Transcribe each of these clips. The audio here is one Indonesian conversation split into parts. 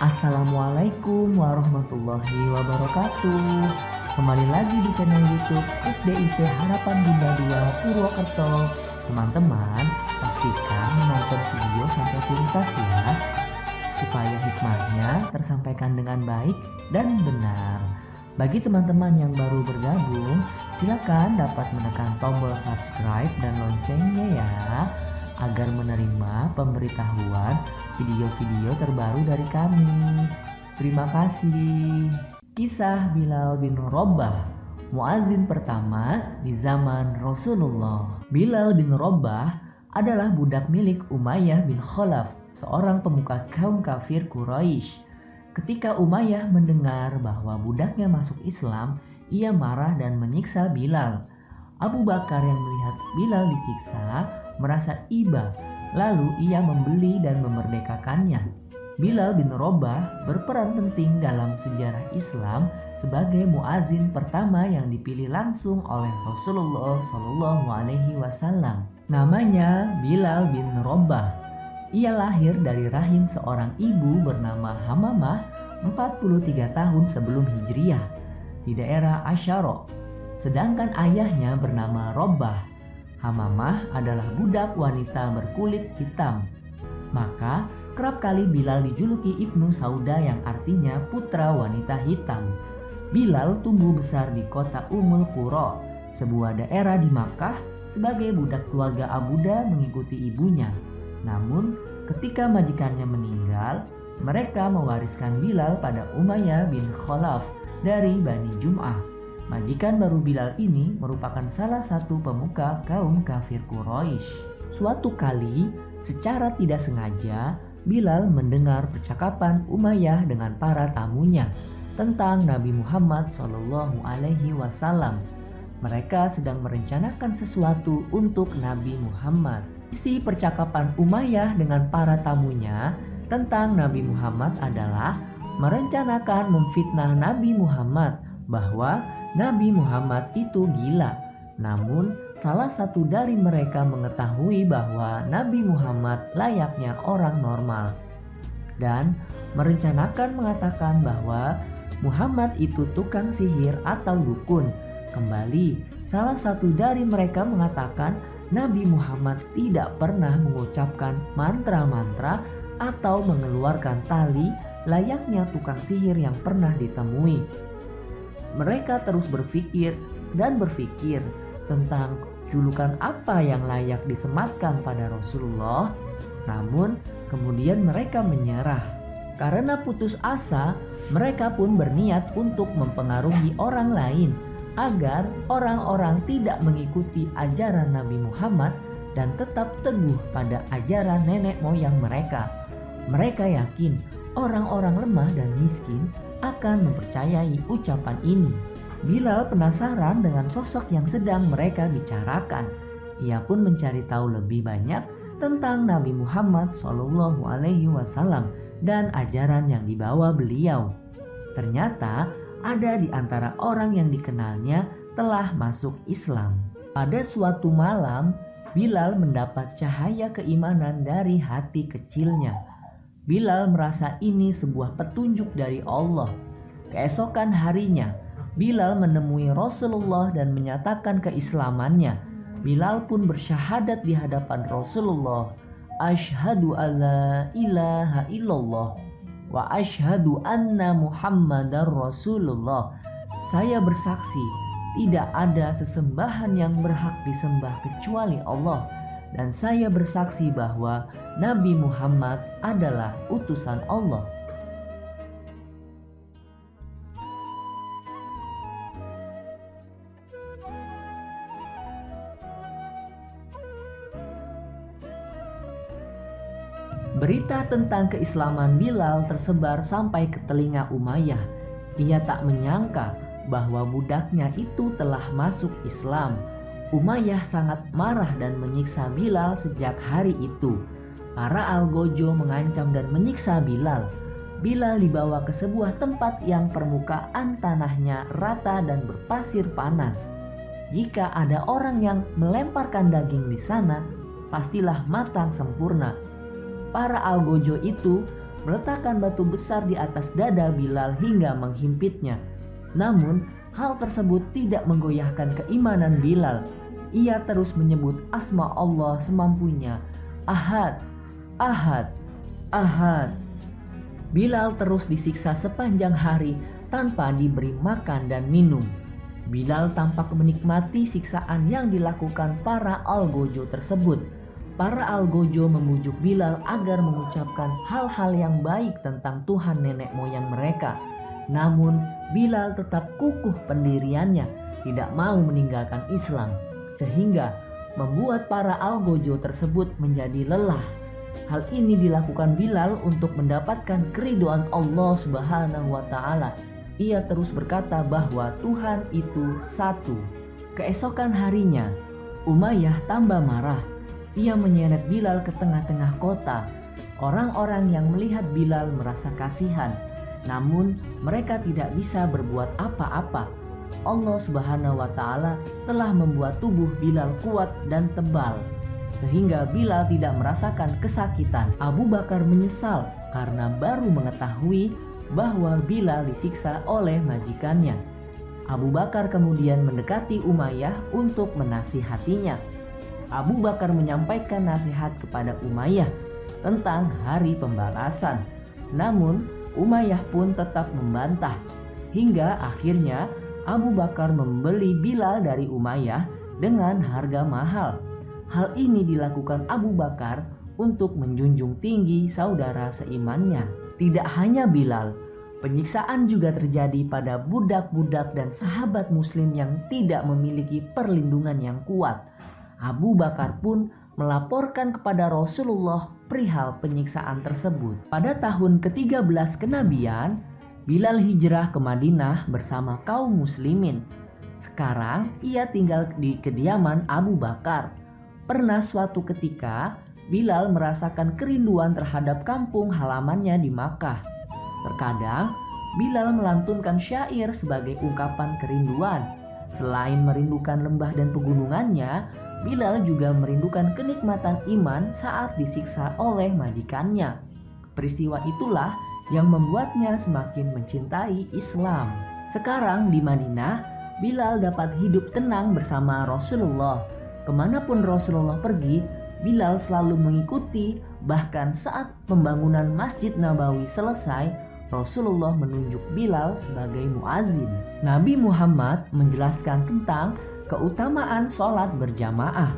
Assalamualaikum warahmatullahi wabarakatuh. Kembali lagi di channel YouTube SDIP Harapan Bunda 2 Purwokerto. Teman-teman, pastikan menonton video sampai tuntas ya, supaya hikmahnya tersampaikan dengan baik dan benar. Bagi teman-teman yang baru bergabung, silakan dapat menekan tombol subscribe dan loncengnya ya, agar menerima pemberitahuan video-video terbaru dari kami. Terima kasih. Kisah Bilal bin Rabah, muadzin pertama di zaman Rasulullah. Bilal bin Rabah adalah budak milik Umayyah bin Khalaf, seorang pemuka kaum kafir Quraisy. Ketika Umayyah mendengar bahwa budaknya masuk Islam, ia marah dan menyiksa Bilal. Abu Bakar yang melihat Bilal disiksa merasa iba, lalu ia membeli dan memerdekakannya. Bilal bin Rabah berperan penting dalam sejarah Islam sebagai muazin pertama yang dipilih langsung oleh Rasulullah Shallallahu Alaihi Wasallam. Namanya Bilal bin Rabah. Ia lahir dari rahim seorang ibu bernama Hamamah 43 tahun sebelum Hijriah di daerah Asyara. Sedangkan ayahnya bernama Rabah. Hamamah adalah budak wanita berkulit hitam. Maka kerap kali Bilal dijuluki Ibnu Sauda yang artinya putra wanita hitam. Bilal tumbuh besar di kota Ummul Qura, sebuah daerah di Makkah, sebagai budak keluarga Abuda mengikuti ibunya. Namun ketika majikannya meninggal, mereka mewariskan Bilal pada Umayyah bin Khalaf dari Bani Jum'ah. Majikan baru Bilal ini merupakan salah satu pemuka kaum kafir Quraisy. Suatu kali, secara tidak sengaja, Bilal mendengar percakapan Umayyah dengan para tamunya tentang Nabi Muhammad Shallallahu Alaihi Wasallam. Mereka sedang merencanakan sesuatu untuk Nabi Muhammad. Isi percakapan Umayyah dengan para tamunya tentang Nabi Muhammad adalah merencanakan memfitnah Nabi Muhammad bahwa Nabi Muhammad itu gila. Namun salah satu dari mereka mengetahui bahwa Nabi Muhammad layaknya orang normal dan merencanakan mengatakan bahwa Muhammad itu tukang sihir atau dukun. Kembali, salah satu dari mereka mengatakan Nabi Muhammad tidak pernah mengucapkan mantra-mantra atau mengeluarkan tali layaknya tukang sihir yang pernah ditemui. Mereka terus berpikir tentang julukan apa yang layak disematkan pada Rasulullah. Namun kemudian mereka menyerah. Karena putus asa, mereka pun berniat untuk mempengaruhi orang lain agar orang-orang tidak mengikuti ajaran Nabi Muhammad dan tetap teguh pada ajaran nenek moyang mereka. Mereka yakin orang-orang lemah dan miskin akan mempercayai ucapan ini. Bilal penasaran dengan sosok yang sedang mereka bicarakan. Ia pun mencari tahu lebih banyak tentang Nabi Muhammad Shallallahu Alaihi Wasallam dan ajaran yang dibawa beliau. Ternyata ada di antara orang yang dikenalnya telah masuk Islam. Pada suatu malam, Bilal mendapat cahaya keimanan dari hati kecilnya. Bilal merasa ini sebuah petunjuk dari Allah. Keesokan harinya, Bilal menemui Rasulullah dan menyatakan keislamannya. Bilal pun bersyahadat di hadapan Rasulullah, "Asyhadu alla ilaha illallah wa asyhadu anna Muhammadar Rasulullah." Saya bersaksi tidak ada sesembahan yang berhak disembah kecuali Allah, dan saya bersaksi bahwa Nabi Muhammad adalah utusan Allah. Berita tentang keislaman Bilal tersebar sampai ke telinga Umayyah. Ia tak menyangka bahwa budaknya itu telah masuk Islam. Umayyah sangat marah dan menyiksa Bilal sejak hari itu. Para algojo mengancam dan menyiksa Bilal. Bilal dibawa ke sebuah tempat yang permukaan tanahnya rata dan berpasir panas. Jika ada orang yang melemparkan daging di sana, pastilah matang sempurna. Para algojo itu meletakkan batu besar di atas dada Bilal hingga menghimpitnya. Namun, hal tersebut tidak menggoyahkan keimanan Bilal. Ia terus menyebut asma Allah semampunya. Ahad, Ahad, Ahad. Bilal terus disiksa sepanjang hari tanpa diberi makan dan minum. Bilal tampak menikmati siksaan yang dilakukan para algojo tersebut. Para algojo memujuk Bilal agar mengucapkan hal-hal yang baik tentang Tuhan nenek moyang mereka. Namun Bilal tetap kukuh pendiriannya, tidak mau meninggalkan Islam, sehingga membuat para algojo tersebut menjadi lelah. Hal ini dilakukan Bilal untuk mendapatkan keridhaan Allah Subhanahu wa Ta'ala. Ia terus berkata bahwa Tuhan itu satu. Keesokan harinya, Umayyah tambah marah. Ia menyeret Bilal ke tengah-tengah kota. Orang-orang yang melihat Bilal merasa kasihan, namun mereka tidak bisa berbuat apa-apa. Allah Subhanahu wa Ta'ala telah membuat tubuh Bilal kuat dan tebal, sehingga Bilal tidak merasakan kesakitan. Abu Bakar menyesal karena baru mengetahui bahwa Bilal disiksa oleh majikannya. Abu Bakar kemudian mendekati Umayyah untuk menasihatinya. Abu Bakar menyampaikan nasihat kepada Umayyah tentang hari pembalasan. Namun Umayyah pun tetap membantah, hingga akhirnya Abu Bakar membeli Bilal dari Umayyah dengan harga mahal. Hal ini dilakukan Abu Bakar untuk menjunjung tinggi saudara seimannya. Tidak hanya Bilal, penyiksaan juga terjadi pada budak-budak dan sahabat muslim yang tidak memiliki perlindungan yang kuat. Abu Bakar pun melaporkan kepada Rasulullah perihal penyiksaan tersebut. Pada tahun ke-13 kenabian, Bilal hijrah ke Madinah bersama kaum muslimin. Sekarang ia tinggal di kediaman Abu Bakar. Pernah suatu ketika, Bilal merasakan kerinduan terhadap kampung halamannya di Makkah. Terkadang, Bilal melantunkan syair sebagai ungkapan kerinduan. Selain merindukan lembah dan pegunungannya, Bilal juga merindukan kenikmatan iman saat disiksa oleh majikannya. Peristiwa itulah yang membuatnya semakin mencintai Islam. Sekarang di Madinah, Bilal dapat hidup tenang bersama Rasulullah. Kemanapun Rasulullah pergi, Bilal selalu mengikuti. Bahkan saat pembangunan Masjid Nabawi selesai, Rasulullah menunjuk Bilal sebagai muadzin. Nabi Muhammad menjelaskan tentang keutamaan sholat berjamaah.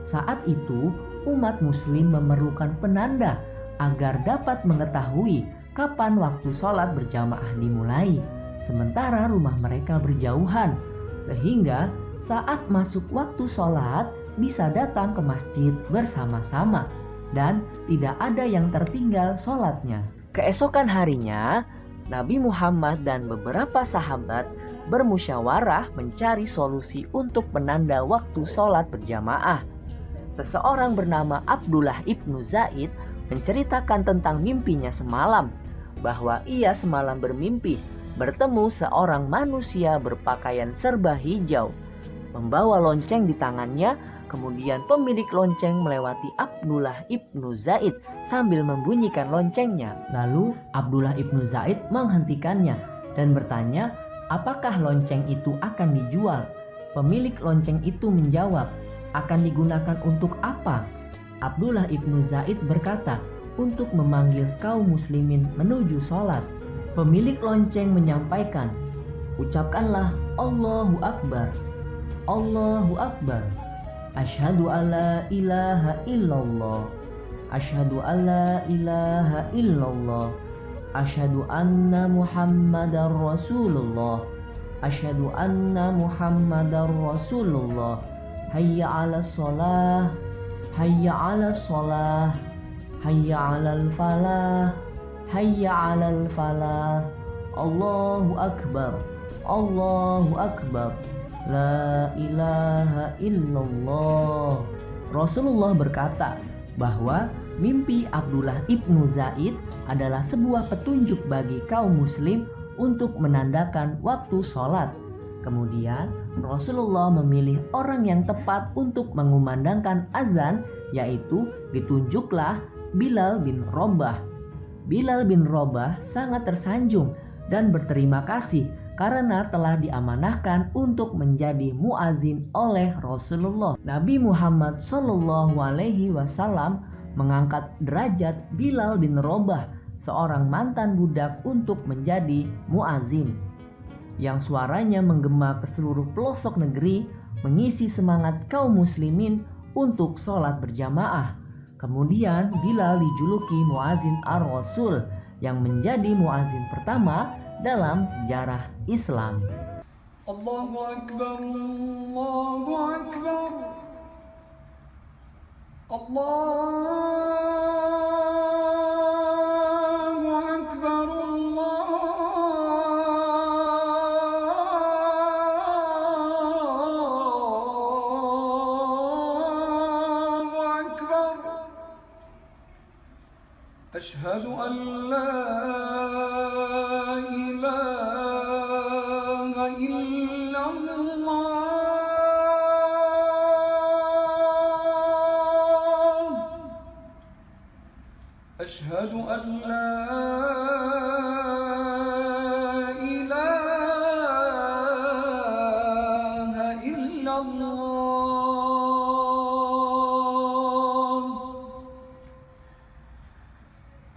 Saat itu, umat muslim memerlukan penanda agar dapat mengetahui kapan waktu sholat berjamaah dimulai, sementara rumah mereka berjauhan, sehingga saat masuk waktu sholat bisa datang ke masjid bersama-sama dan tidak ada yang tertinggal sholatnya. Keesokan harinya, Nabi Muhammad dan beberapa sahabat bermusyawarah mencari solusi untuk menanda waktu sholat berjamaah. Seseorang bernama Abdullah ibnu Zaid menceritakan tentang mimpinya semalam, bahwa ia semalam bermimpi bertemu seorang manusia berpakaian serba hijau, membawa lonceng di tangannya. Kemudian pemilik lonceng melewati Abdullah ibnu Zaid sambil membunyikan loncengnya. Lalu Abdullah ibnu Zaid menghentikannya dan bertanya, apakah lonceng itu akan dijual? Pemilik lonceng itu menjawab, akan digunakan untuk apa? Abdullah ibnu Zaid berkata, untuk memanggil kaum muslimin menuju sholat. Pemilik lonceng menyampaikan, ucapkanlah Allahu Akbar, Allahu Akbar. Asyhadu alla ilaha illallah, asyhadu alla ilaha illallah, asyhadu anna Muhammadar Rasulullah, asyhadu anna Muhammadar Rasulullah. Hayya 'alas shalah, hayya 'alas shalah, hayya 'alal falah, hayya 'alal falah. Allahu akbar, Allahu akbar. La ilaha illallah. Rasulullah berkata bahwa mimpi Abdullah ibnu Zaid adalah sebuah petunjuk bagi kaum muslim untuk menandakan waktu sholat. Kemudian Rasulullah memilih orang yang tepat untuk mengumandangkan azan, yaitu ditunjuklah Bilal bin Rabah. Bilal bin Rabah sangat tersanjung dan berterima kasih karena telah diamanahkan untuk menjadi muazin oleh Rasulullah. Nabi Muhammad SAW mengangkat derajat Bilal bin Rabah, seorang mantan budak, untuk menjadi muazin yang suaranya menggema ke seluruh pelosok negeri, mengisi semangat kaum muslimin untuk sholat berjamaah. Kemudian Bilal dijuluki muazin ar-Rasul, yang menjadi muazin pertama dalam sejarah Islam. Allahu Akbar, Allahu Akbar, Allahu Akbar, Allahu Akbar. Ashhadu an la ilaha illallah. Ashhadu an la ilaha illallah.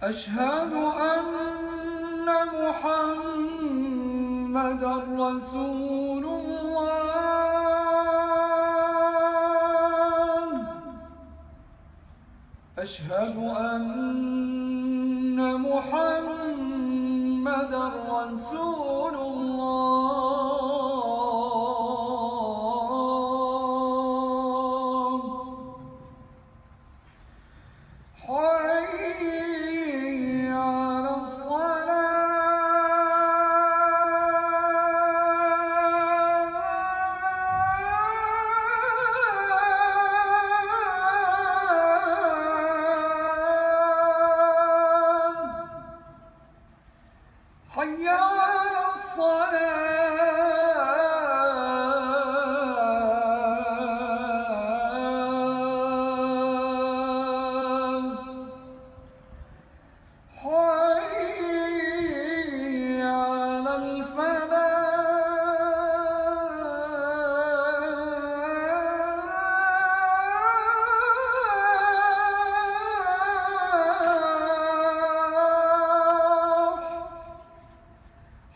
Ashhadu anna Muhammadar Rasulullah. Ashhadu anna Muhammadar Rasulullah. Hayya 'alas salah. Hayya 'alas salah. Hayya 'alal falah.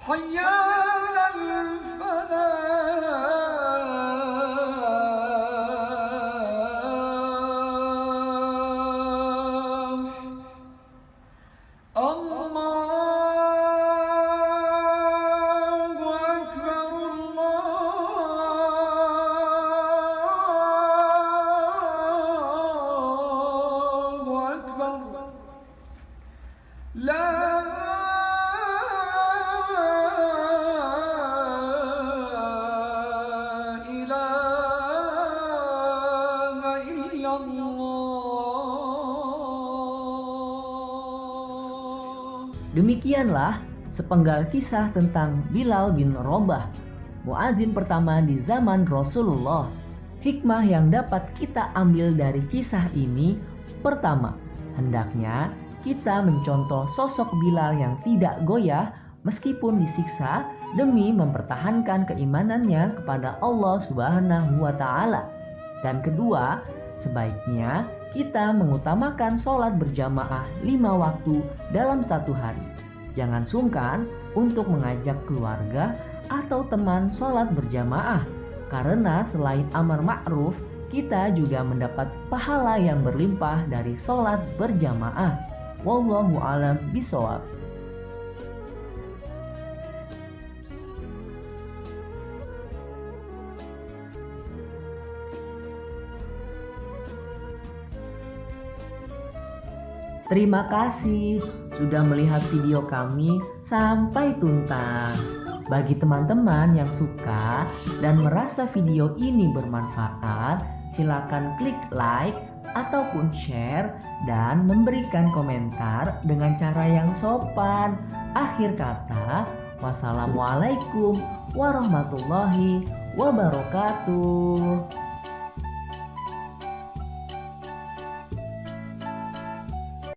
Hayya 'alal falah. Allahu Akbar, Allahu Akbar. La ilaha illallah. Demikianlah sepenggal kisah tentang Bilal bin Rabah, muazin pertama di zaman Rasulullah. Hikmah yang dapat kita ambil dari kisah ini: pertama, hendaknya kita mencontoh sosok Bilal yang tidak goyah meskipun disiksa demi mempertahankan keimanannya kepada Allah Subhanahu wa Ta'ala. Dan kedua, sebaiknya kita mengutamakan sholat berjamaah 5 waktu dalam satu hari. Jangan sungkan untuk mengajak keluarga atau teman sholat berjamaah, karena selain amar ma'ruf, kita juga mendapat pahala yang berlimpah dari sholat berjamaah. Wallahu a'lam bishawab. Terima kasih sudah melihat video kami sampai tuntas. Bagi teman-teman yang suka dan merasa video ini bermanfaat, silakan klik like ataupun share dan memberikan komentar dengan cara yang sopan. Akhir kata, wassalamualaikum warahmatullahi wabarakatuh.